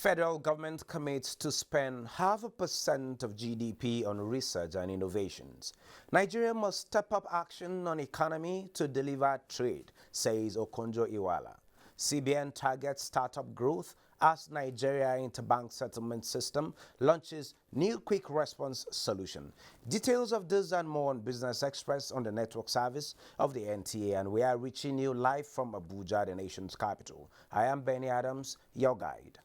Federal government commits to spend 0.5% of GDP on research and innovations. Nigeria must step up action on economy to deliver trade, says Okonjo-Iweala. CBN targets startup growth as Nigeria Interbank Settlement System launches new quick response solution. Details of this and more on Business Express on the network service of the NTA, and we are reaching you live from Abuja, the nation's capital. I am Benny Adams, your guide.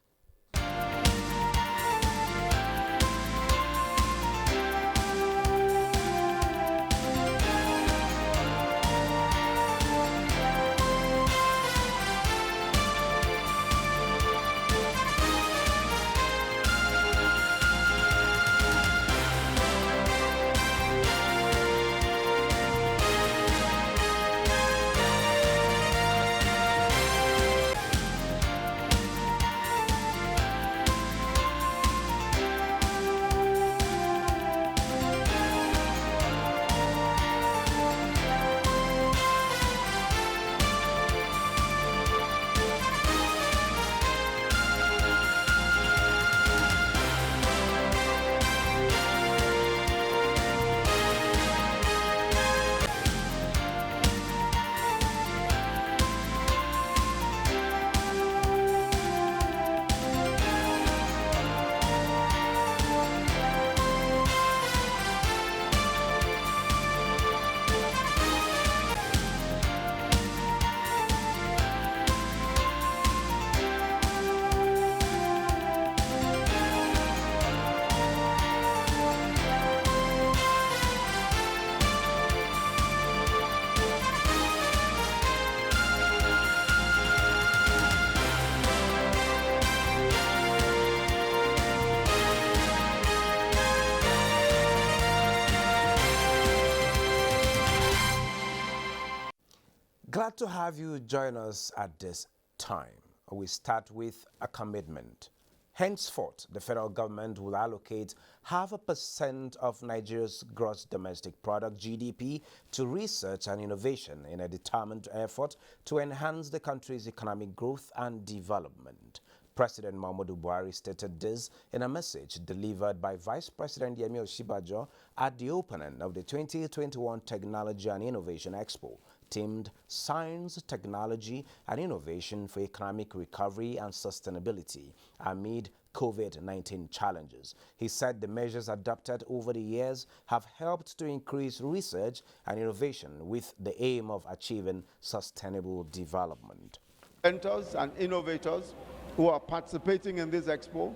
Glad to have you join us at this time. We start with a commitment. Henceforth, the federal government will allocate 0.5% of Nigeria's gross domestic product (GDP) to research and innovation in a determined effort to enhance the country's economic growth and development. President Muhammadu Buhari stated this in a message delivered by Vice President Yemi Osinbajo at the opening of the 2021 Technology and Innovation Expo, themed Science, Technology and Innovation for Economic Recovery and Sustainability amid COVID-19 challenges. He said the measures adopted over the years have helped to increase research and innovation with the aim of achieving sustainable development. Inventors and innovators who are participating in this expo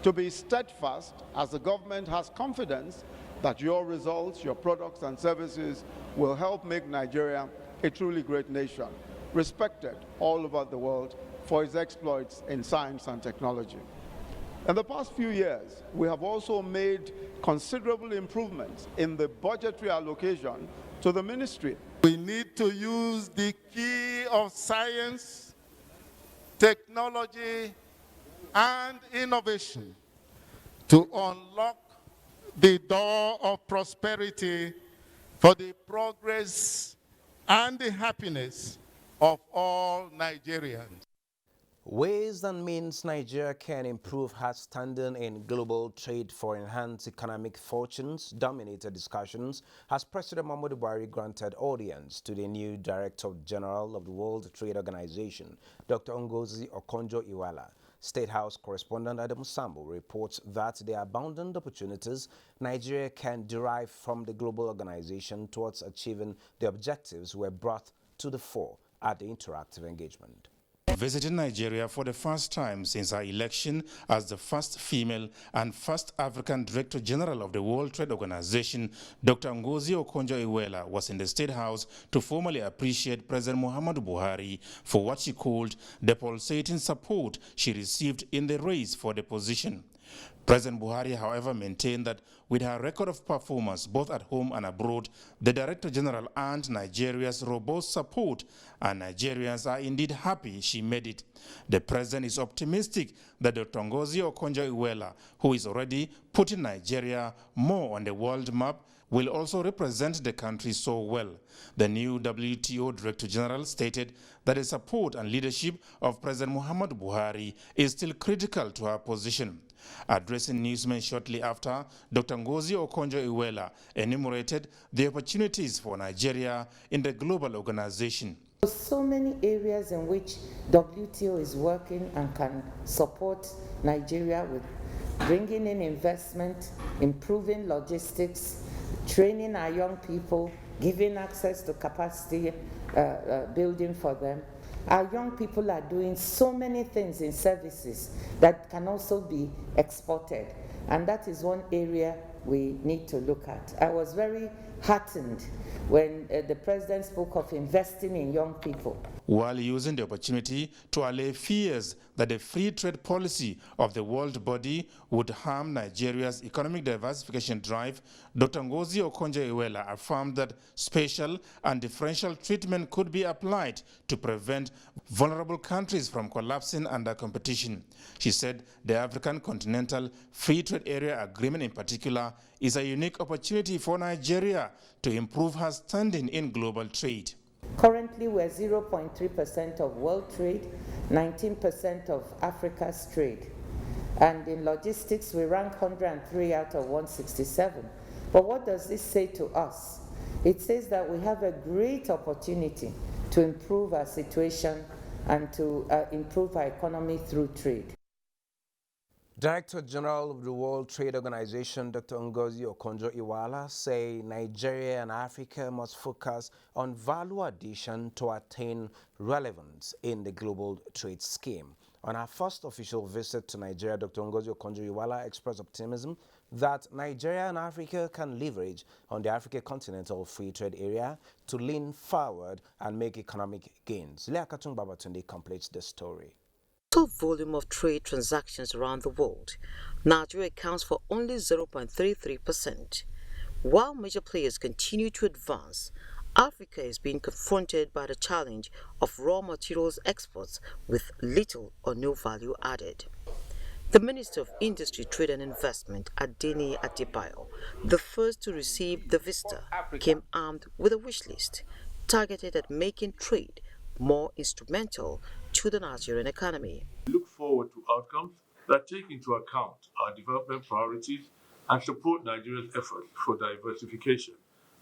to be steadfast, as the government has confidence that your results, your products and services will help make Nigeria a truly great nation, respected all over the world for its exploits in science and technology. In the past few years, we have also made considerable improvements in the budgetary allocation to the ministry. We need to use the key of science, technology, and innovation to unlock the door of prosperity for the progress and the happiness of all Nigerians. Ways and means Nigeria can improve her standing in global trade for enhanced economic fortunes dominated discussions as President Muhammadu Buhari granted audience to the new Director General of the World Trade Organization, Dr. Ngozi Okonjo-Iweala. State House correspondent Adam Sambo reports that the abundant opportunities Nigeria can derive from the global organization towards achieving the objectives were brought to the fore at the interactive engagement. Visiting Nigeria for the first time since her election as the first female and first African Director General of the World Trade Organization, Dr. Ngozi Okonjo-Iweala was in the State House to formally appreciate President Muhammadu Buhari for what she called the pulsating support she received in the race for the position. President Buhari, however, maintained that with her record of performance both at home and abroad, the Director General earned Nigeria's robust support, and Nigerians are indeed happy she made it. The President is optimistic that Dr. Ngozi Okonjo-Iweala, who is already putting Nigeria more on the world map, will also represent the country so well. The new WTO Director General stated that the support and leadership of President Muhammadu Buhari is still critical to her position. Addressing newsmen shortly after, Dr. Ngozi Okonjo-Iweala enumerated the opportunities for Nigeria in the global organization. So many areas in which WTO is working and can support Nigeria with bringing in investment, improving logistics, training our young people, giving access to capacity building for them. Our young people are doing so many things in services that can also be exported, and that is one area we need to look at. I was very heartened when the president spoke of investing in young people. While using the opportunity to allay fears that the free trade policy of the world body would harm Nigeria's economic diversification drive, Dr. Ngozi Okonjo-Iweala affirmed that special and differential treatment could be applied to prevent vulnerable countries from collapsing under competition. She said the African Continental Free Trade Area Agreement in particular is a unique opportunity for Nigeria to improve her standing in global trade. Currently, we're 0.3% of world trade, 19% of Africa's trade. And in logistics, we rank 103 out of 167. But what does this say to us? It says that we have a great opportunity to improve our situation and to improve our economy through trade. Director General of the World Trade Organization, Dr. Ngozi Okonjo-Iweala, say Nigeria and Africa must focus on value addition to attain relevance in the global trade scheme. On her first official visit to Nigeria, Dr. Ngozi Okonjo-Iweala expressed optimism that Nigeria and Africa can leverage on the African Continental Free Trade Area to lean forward and make economic gains. Lea Katun Babatunde completes the story. Total volume of trade transactions around the world, Nigeria accounts for only 0.33%. While major players continue to advance, Africa is being confronted by the challenge of raw materials exports with little or no value added. The Minister of Industry, Trade and Investment, Adeni Adebayo, the first to receive the visitor, came armed with a wish list targeted at making trade more instrumental to the Nigerian economy. We look forward to outcomes that take into account our development priorities and support Nigeria's efforts for diversification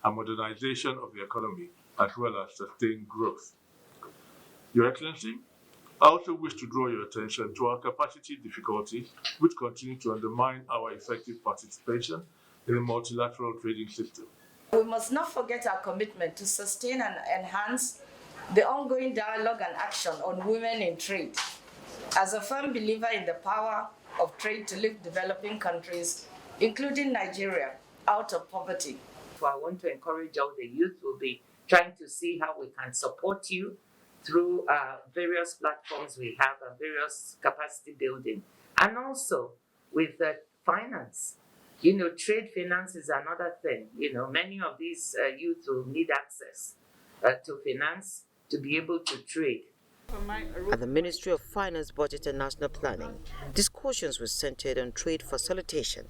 and modernization of the economy, as well as sustained growth. Your Excellency, I also wish to draw your attention to our capacity difficulties, which continue to undermine our effective participation in the multilateral trading system. We must not forget our commitment to sustain and enhance the ongoing dialogue and action on women in trade. As a firm believer in the power of trade to lift developing countries, including Nigeria, out of poverty. I want to encourage all the youth. We'll be trying to see how we can support you through various platforms we have and various capacity building. And also with the finance. Trade finance is another thing. Many of these youth will need access to finance to be able to trade. At the Ministry of Finance, Budget and National Planning, discussions were centered on trade facilitation,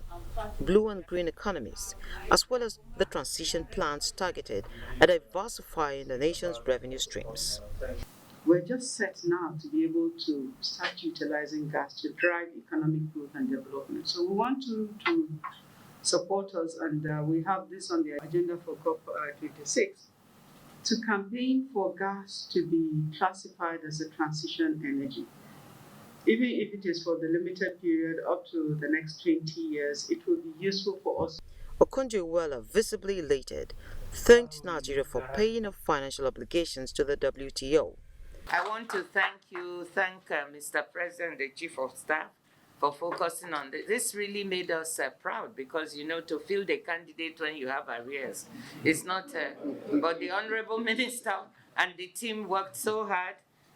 blue and green economies, as well as the transition plans targeted at diversifying the nation's revenue streams. We're just set now to be able to start utilizing gas to drive economic growth and development. So we want to support us, and we have this on the agenda for COP26. To campaign for gas to be classified as a transition energy. Even if it is for the limited period up to the next 20 years, it will be useful for us. Okonjo-Iweala, visibly elated, thanked Nigeria for paying off financial obligations to the WTO. I want to thank Mr. President, the Chief of Staff, for focusing on this. This really made us proud because, to field a candidate when you have arrears, it's not, but the Honorable Minister and the team worked so hard.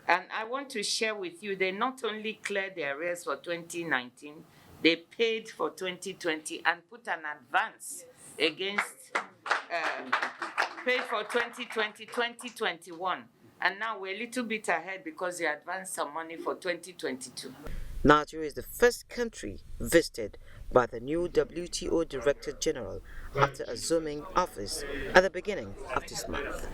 And I want to share with you, they not only cleared the arrears for 2019, they paid for 2020 and put an advance against, paid for 2020, 2021. And now we're a little bit ahead because they advanced some money for 2022. Nigeria is the first country visited by the new WTO Director General after assuming office at the beginning of this month.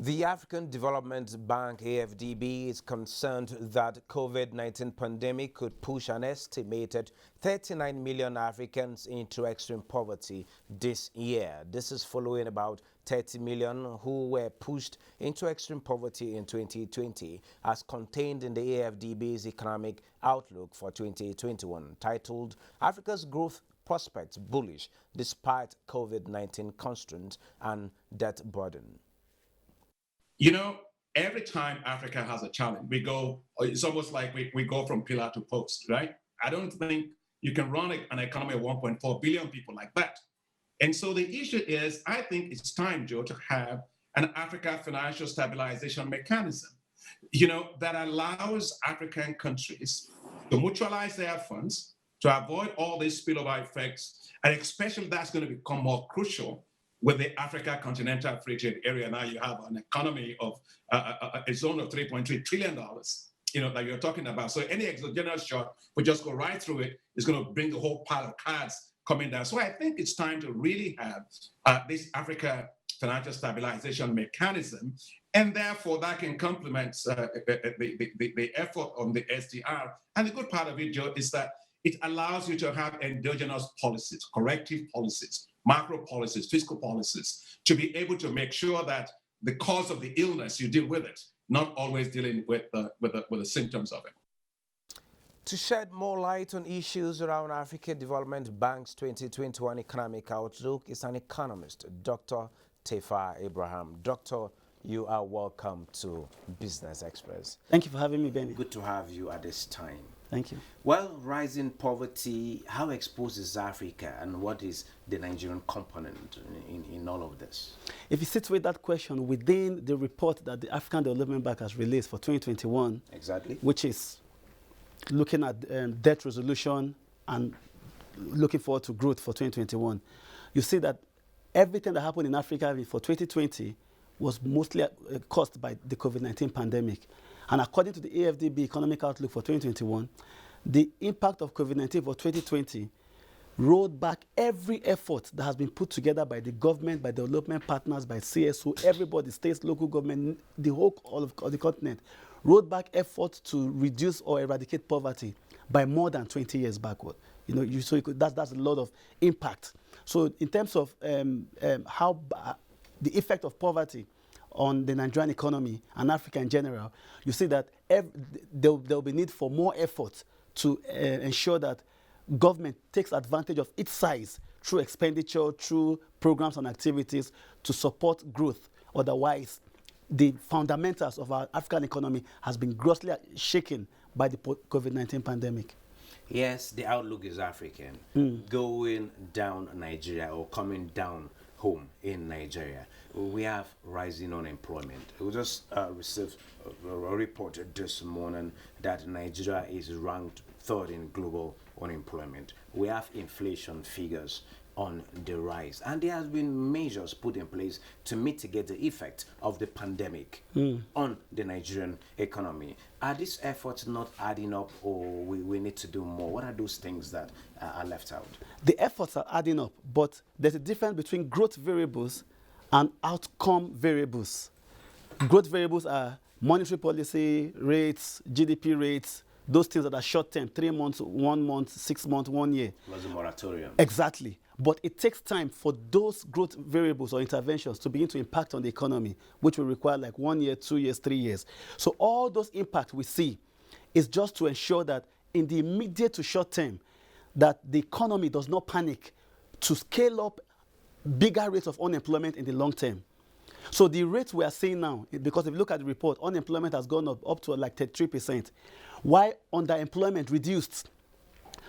The African Development Bank AFDB is concerned that COVID-19 pandemic could push an estimated 39 million Africans into extreme poverty this year. This is following about 30 million who were pushed into extreme poverty in 2020, as contained in the AFDB's economic outlook for 2021, titled Africa's Growth Prospects Bullish Despite COVID-19 Constraints and Debt Burden. You know, every time Africa has a challenge, it's almost like we go from pillar to post, right? I don't think you can run an economy of 1.4 billion people like that. And so the issue is, I think it's time, Joe, to have an Africa financial stabilization mechanism, that allows African countries to mutualize their funds, to avoid all these spillover effects, and especially that's going to become more crucial with the Africa Continental Free Trade Area. Now you have an economy of a zone of $3.3 trillion, that you're talking about. So any exogenous shock, we just go right through it, is going to bring the whole pile of cards coming down. So I think it's time to really have this Africa financial stabilization mechanism, and therefore that can complement the effort on the SDR. And the good part of it, Joe, is that it allows you to have endogenous policies, corrective policies, macro policies, fiscal policies, to be able to make sure that the cause of the illness, you deal with it, not always dealing with the symptoms of it. To shed more light on issues around African Development Bank's 2021 economic outlook is an economist, Dr. Tefa Abraham. Doctor, you are welcome to Business Express. Thank you for having me, Benny. Good to have you at this time. Thank you. Well, rising poverty, how exposed is Africa, and what is the Nigerian component in all of this? If you situate that question within the report that the African Development Bank has released for 2021, exactly, which is looking at debt resolution and looking forward to growth for 2021, you see that everything that happened in Africa for 2020 was mostly caused by the COVID-19 pandemic. And according to the AFDB Economic Outlook for 2021, the impact of COVID-19 for 2020 rolled back every effort that has been put together by the government, by development partners, by CSO, everybody, states, local government, the whole of the continent, rolled back efforts to reduce or eradicate poverty by more than 20 years backward. That's a lot of impact. So in terms of how the effect of poverty on the Nigerian economy and Africa in general, you see that there will be need for more effort to ensure that government takes advantage of its size through expenditure, through programs and activities to support growth. Otherwise, the fundamentals of our African economy has been grossly shaken by the COVID-19 pandemic. Yes, the outlook is African. Going down Nigeria or coming down home in Nigeria, we have rising unemployment. We just received a report this morning that Nigeria is ranked third in global unemployment. We have inflation figures on the rise, and there have been measures put in place to mitigate the effect of the pandemic on the Nigerian economy. Are these efforts not adding up, or we need to do more? What are those things that are left out? The efforts are adding up, but there's a difference between growth variables and outcome variables. Growth variables are monetary policy, rates, GDP rates, those things that are short-term, 3 months, 1 month, 6 months, 1 year. Plus the moratorium. Exactly. But it takes time for those growth variables or interventions to begin to impact on the economy, which will require like 1 year, 2 years, 3 years. So all those impacts we see is just to ensure that in the immediate to short term, that the economy does not panic to scale up bigger rates of unemployment in the long term. So the rates we are seeing now, because if you look at the report, unemployment has gone up to like 33%, while underemployment reduced.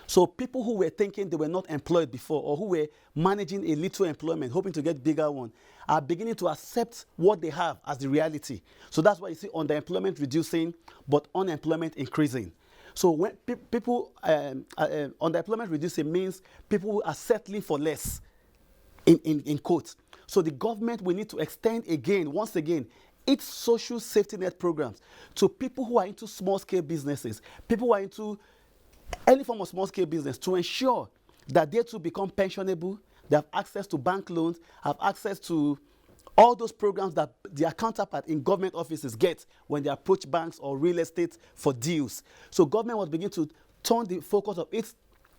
So people who were thinking they were not employed before, or who were managing a little employment, hoping to get bigger one, are beginning to accept what they have as the reality. So that's why you see underemployment reducing, but unemployment increasing. So when people underemployment reducing means people are settling for less, in quotes. So the government will need to extend once again, its social safety net programs to people who are into small-scale businesses, people who are into any form of small-scale business to ensure that they too become pensionable, they have access to bank loans, have access to all those programs that their counterpart in government offices get when they approach banks or real estate for deals. So government was beginning to turn the focus of its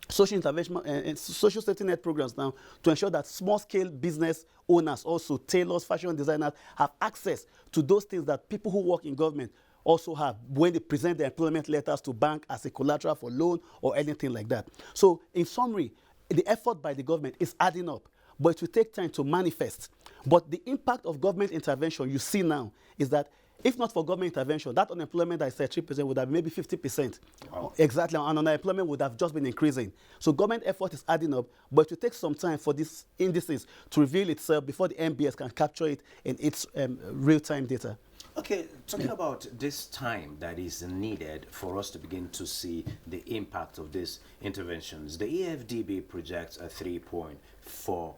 social intervention and social safety net programs now to ensure that small-scale business owners, also tailors, fashion designers, have access to those things that people who work in government also have when they present their employment letters to bank as a collateral for loan or anything like that. So in summary, the effort by the government is adding up, but it will take time to manifest. But the impact of government intervention you see now is that if not for government intervention, that unemployment I said 3% would have been maybe 50%. Wow. Exactly, and unemployment would have just been increasing. So government effort is adding up, but it will take some time for these indices to reveal itself before the MBS can capture it in its real-time data. Okay, talking about this time that is needed for us to begin to see the impact of these interventions, the EFDB projects a 3.4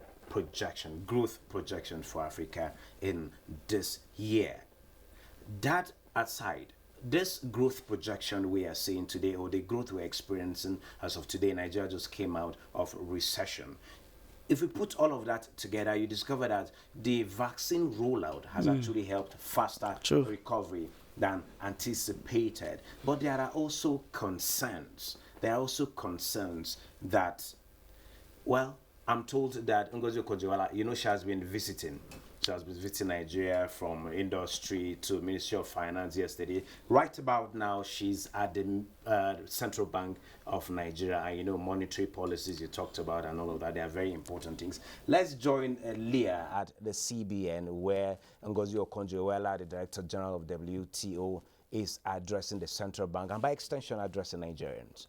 growth projection for Africa in this year. That aside, this growth projection we are seeing today, or the growth we're experiencing as of today, Nigeria just came out of recession. If we put all of that together, you discover that the vaccine rollout has actually helped faster recovery than anticipated. But there are also concerns. There are also concerns that, well, I'm told that Ngozi Okonjo-Iweala, she has been visiting. She has been visiting Nigeria from industry to Ministry of Finance yesterday. Right about now, she's at the Central Bank of Nigeria. And, monetary policies you talked about and all of that, they are very important things. Let's join Leah at the CBN, where Ngozi Okonjo-Iweala, the Director General of WTO, is addressing the Central Bank and by extension addressing Nigerians.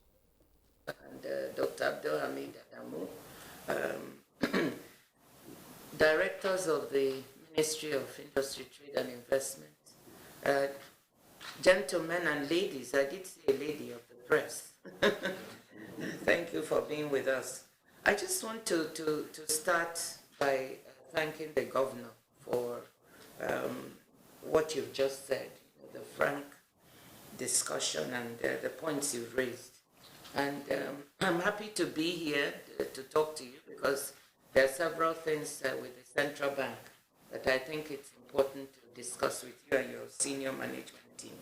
And Dr. Abdul Hamid Adamu, directors of the Ministry of Industry, Trade and Investment, gentlemen and ladies, I did say lady of the press. Thank you for being with us. I just want to start by thanking the governor for what you've just said, the frank discussion and the points you've raised. And I'm happy to be here to talk to you because there are several things with the central bank that I think it's important to discuss with you and your senior management team.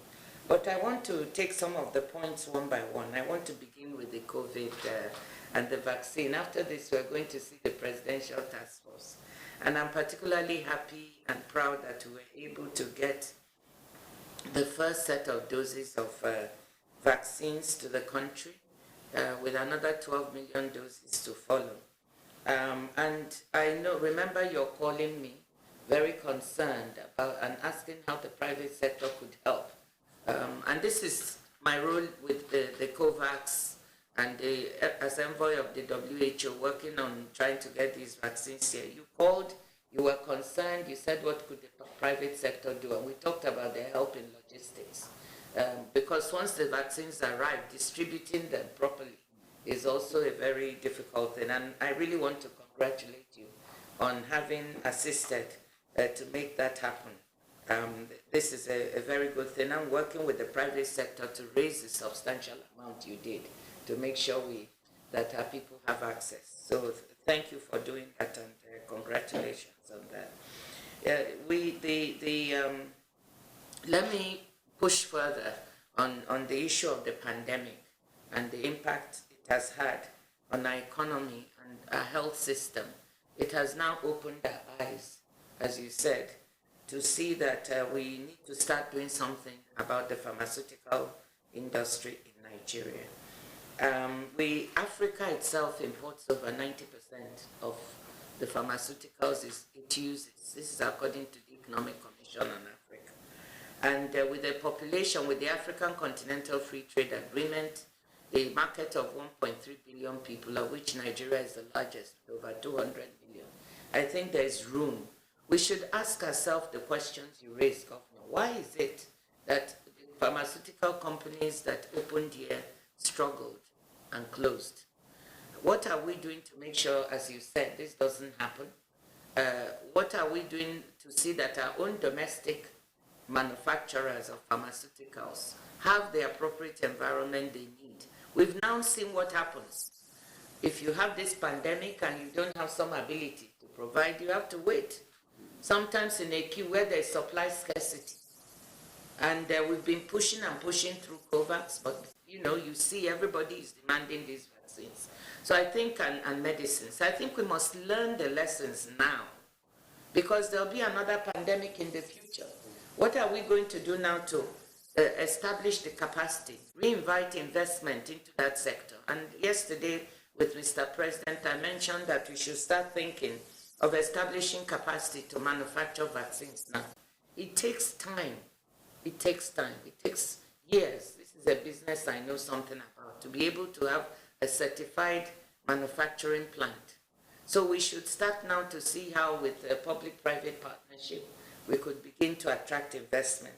But I want to take some of the points one by one. I want to begin with the COVID and the vaccine. After this, we're going to see the Presidential Task Force. And I'm particularly happy and proud that we were able to get the first set of doses of vaccines to the country with another 12 million doses to follow. And I remember you're calling me very concerned about and asking how the private sector could help. And this is my role with the COVAX and as envoy of the WHO working on trying to get these vaccines here. You called, you were concerned, you said what could the private sector do, and we talked about their help in logistics. Because once the vaccines arrive, distributing them properly is also a very difficult thing. And I really want to congratulate you on having assisted to make that happen. This is a very good thing. I'm working with the private sector to raise the substantial amount you did to make sure that our people have access. So thank you for doing that and congratulations on that. Let me push further on the issue of the pandemic and the impact it has had on our economy and our health system. It has now opened our eyes, as you said, to see that we need to start doing something about the pharmaceutical industry in Nigeria. Africa itself imports over 90% of the pharmaceuticals it uses. This is according to the Economic Commission on Africa. And with the population, with the African Continental Free Trade Agreement, a market of 1.3 billion people, of which Nigeria is the largest, over 200 million. I think there is room. We should ask ourselves the questions you raised, Governor. Why is it that the pharmaceutical companies that opened here struggled and closed? What are we doing to make sure, as you said, this doesn't happen? What are we doing to see that our own domestic manufacturers of pharmaceuticals have the appropriate environment they need We've now seen what happens. If you have this pandemic and you don't have some ability to provide, you have to wait. Sometimes in a queue where there's supply scarcity. And we've been pushing and pushing through COVAX, but you see everybody is demanding these vaccines. So I think, and medicines, I think we must learn the lessons now, because there'll be another pandemic in the future. What are we going to do now to establish the capacity, reinvite investment into that sector? And yesterday with Mr. President, I mentioned that we should start thinking of establishing capacity to manufacture vaccines now. It takes time. It takes time. It takes years. This is a business I know something about, to be able to have a certified manufacturing plant. So we should start now to see how, with a public-private partnership, we could begin to attract investment.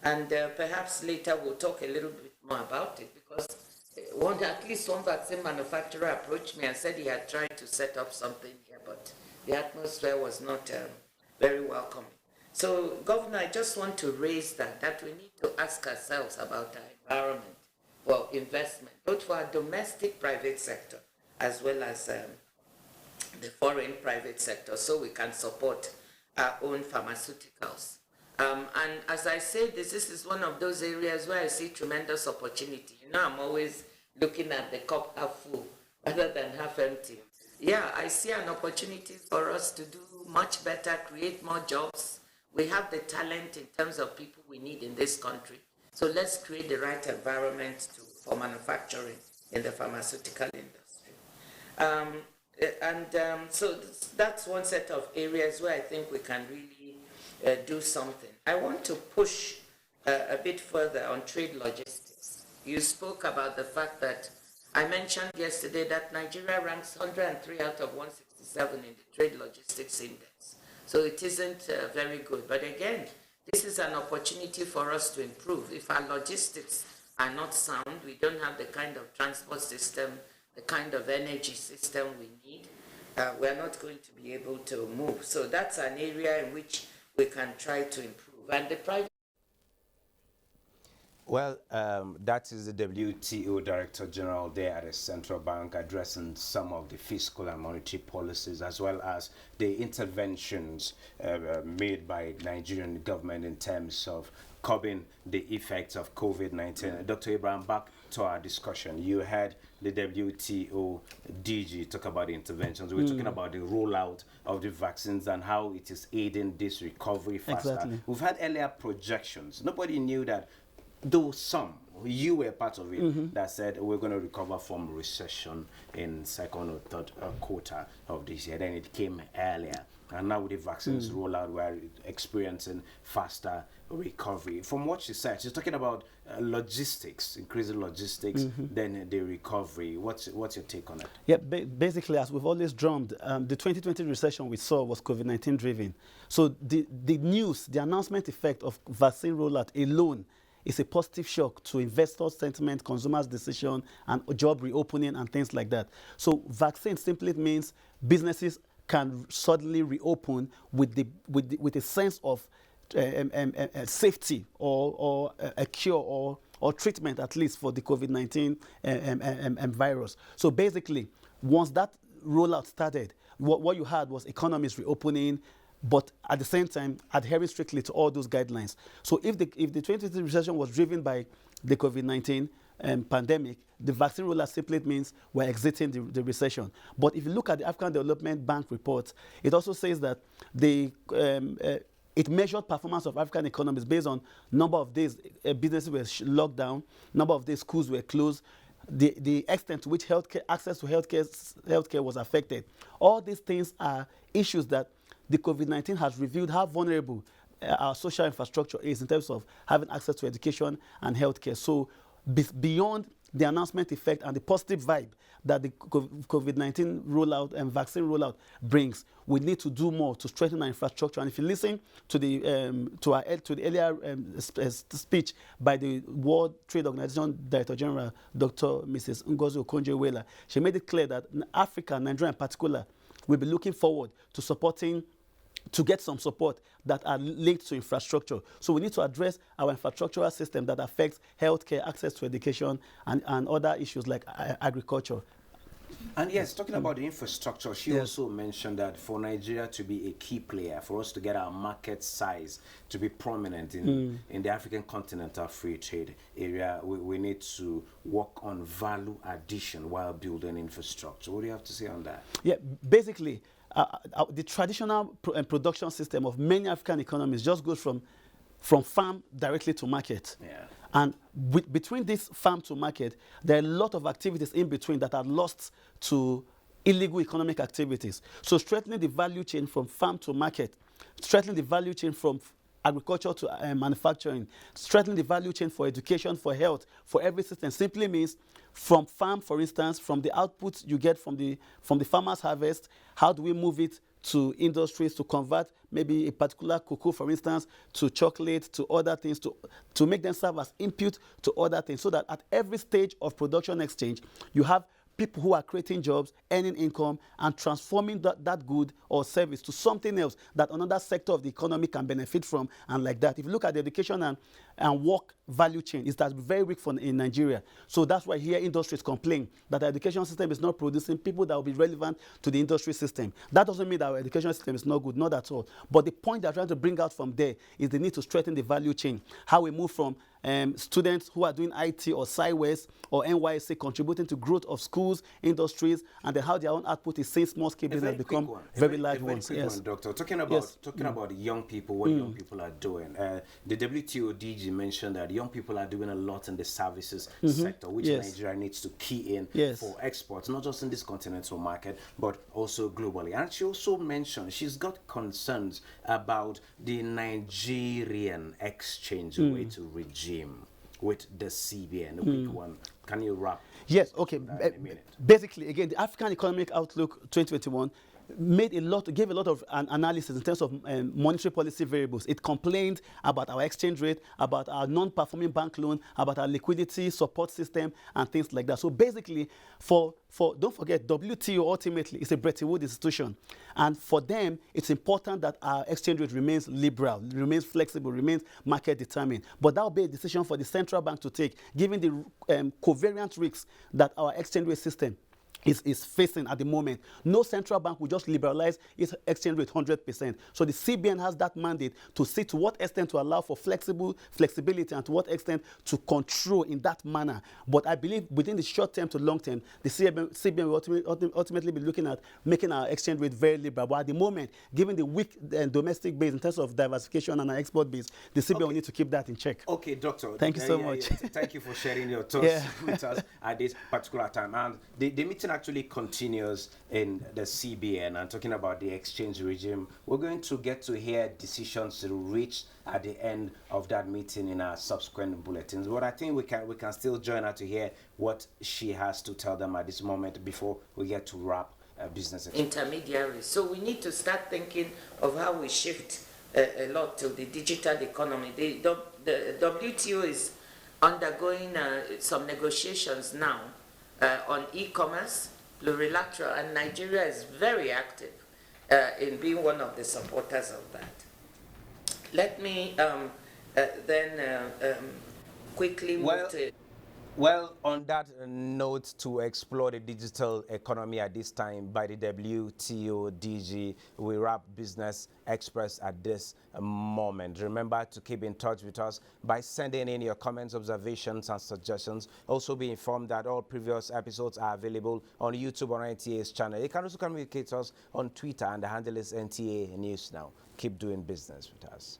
And perhaps later we'll talk a little bit more about it, because at least one vaccine manufacturer approached me and said he had tried to set up something here, but the atmosphere was not very welcoming. So, Governor, I just want to raise that we need to ask ourselves about our environment for investment, both for our domestic private sector as well as the foreign private sector, so we can support our own pharmaceuticals. And as I said, this is one of those areas where I see tremendous opportunity. I'm always looking at the cup half full rather than half empty. Yeah, I see an opportunity for us to do much better, create more jobs. We have the talent in terms of people we need in this country. So let's create the right environment for manufacturing in the pharmaceutical industry. So that's one set of areas where I think we can really do something. I want to push a bit further on trade logistics. You spoke about the fact that I mentioned yesterday that Nigeria ranks 103 out of 167 in the trade logistics index. So it isn't very good. But again, this is an opportunity for us to improve. If our logistics are not sound, we don't have the kind of transport system, the kind of energy system we need, we're not going to be able to move. So that's an area in which we can try to improve. And the private... Well, that is the WTO Director General there at the Central Bank addressing some of the fiscal and monetary policies, as well as the interventions made by Nigerian government in terms of curbing the effects of COVID-19. Dr. Abraham, back to our discussion. You heard the WTO DG talk about the interventions. We're talking about the rollout of the vaccines and how it is aiding this recovery faster. Exactly. We've had earlier projections. Nobody knew that, though some, you were part of it, that said we're going to recover from recession in second or third quarter of this year. Then it came earlier. And now with the vaccines rollout, we're experiencing faster recovery. From what she said, she's talking about logistics, increasing logistics, then the recovery. What's your take on it? Yeah, basically, as we've always drummed, the 2020 recession we saw was COVID-19 driven. So the news, the announcement effect of vaccine rollout alone is a positive shock to investor sentiment, consumers' decision, and job reopening and things like that. So vaccine simply means businesses can suddenly reopen with a sense of safety or a cure or treatment, at least for the COVID-19 virus. So basically, once that rollout started, what you had was economies reopening, but at the same time adhering strictly to all those guidelines. So if the 2020 recession was driven by the COVID-19 pandemic, the vaccine rollout simply means we're exiting the recession. But if you look at the African Development Bank report, it also says that it measured performance of African economies based on number of days businesses were locked down, number of days schools were closed, the extent to which access to healthcare was affected. All these things are issues that the COVID-19 has revealed how vulnerable our social infrastructure is in terms of having access to education and healthcare. So beyond the announcement effect and the positive vibe that the COVID-19 rollout and vaccine rollout brings, we need to do more to strengthen our infrastructure. And if you listen to the earlier speech by the World Trade Organization Director General, Dr. Mrs. Ngozi Okonjo-Iweala, she made it clear that Africa, Nigeria in particular, will be looking forward to supporting to get some support that are linked to infrastructure. So we need to address our infrastructural system that affects healthcare, access to education, and other issues like agriculture. And yes, talking about the infrastructure, she Yes. also mentioned that for Nigeria to be a key player, for us to get our market size to be prominent in the African continental free trade area, we need to work on value addition while building infrastructure. What do you have to say on that? Yeah, basically, the traditional production system of many African economies just goes from farm directly to market. Yeah. And between this farm to market, there are a lot of activities in between that are lost to illegal economic activities. So strengthening the value chain from farm to market, strengthening the value chain from agriculture to manufacturing, strengthening the value chain for education, for health, for every system simply means from farm, for instance, from the output you get from the farmer's harvest, how do we move it to industries to convert maybe a particular cocoa, for instance, to chocolate, to other things, to make them serve as input to other things, so that at every stage of production exchange, you have people who are creating jobs, earning income, and transforming that good or service to something else that another sector of the economy can benefit from, and like that. If you look at the education and work value chain, it has been very weak in Nigeria. So that's why here industries complain that the education system is not producing people that will be relevant to the industry system. That doesn't mean that our education system is not good, not at all. But the point they're trying to bring out from there is the need to strengthen the value chain. How we move from students who are doing IT or SciWest or NYSC contributing to growth of schools, industries, and then how their own output is seeing small-scale business become very large ones. Yes, Doctor. Talking about young people, what young people are doing. The WTO DG mentioned that young people are doing a lot in the services sector, which Nigeria needs to key in for exports, not just in this continental market, but also globally. And she also mentioned she's got concerns about the Nigerian exchange rate regime with the CBN. A quick one. Can you wrap? Yes, okay. Basically, again, the African Economic Outlook 2021 gave a lot of analysis in terms of monetary policy variables. It complained about our exchange rate, about our non-performing bank loan, about our liquidity support system, and things like that. So basically, don't forget, WTO ultimately is a Bretton Woods institution. And for them, it's important that our exchange rate remains liberal, remains flexible, remains market determined. But that will be a decision for the central bank to take, given the covariant risks that our exchange rate system is facing at the moment. No central bank will just liberalize its exchange rate 100%. So the CBN has that mandate to see to what extent to allow for flexibility and to what extent to control in that manner. But I believe within the short term to long term, the CBN will ultimately be looking at making our exchange rate very liberal. But at the moment, given the weak domestic base in terms of diversification and our export base, the CBN will need to keep that in check. Okay, Doctor. Thank you so much. Thank you for sharing your thoughts with us at this particular time. And the meeting actually continues in the CBN, and talking about the exchange regime. We're going to get to hear decisions reached at the end of that meeting in our subsequent bulletins. But I think we can still join her to hear what she has to tell them at this moment before we get to wrap business. Intermediaries. So we need to start thinking of how we shift a lot to the digital economy. The WTO is undergoing some negotiations now on e-commerce, plurilateral, and Nigeria is very active in being one of the supporters of that. Let me then quickly move to... Well, on that note, to explore the digital economy at this time by the WTO DG, we wrap Business Express at this moment. Remember to keep in touch with us by sending in your comments, observations, and suggestions. Also be informed that all previous episodes are available on YouTube on NTA's channel. You can also communicate us on Twitter, and the handle is NTA News Now. Keep doing business with us.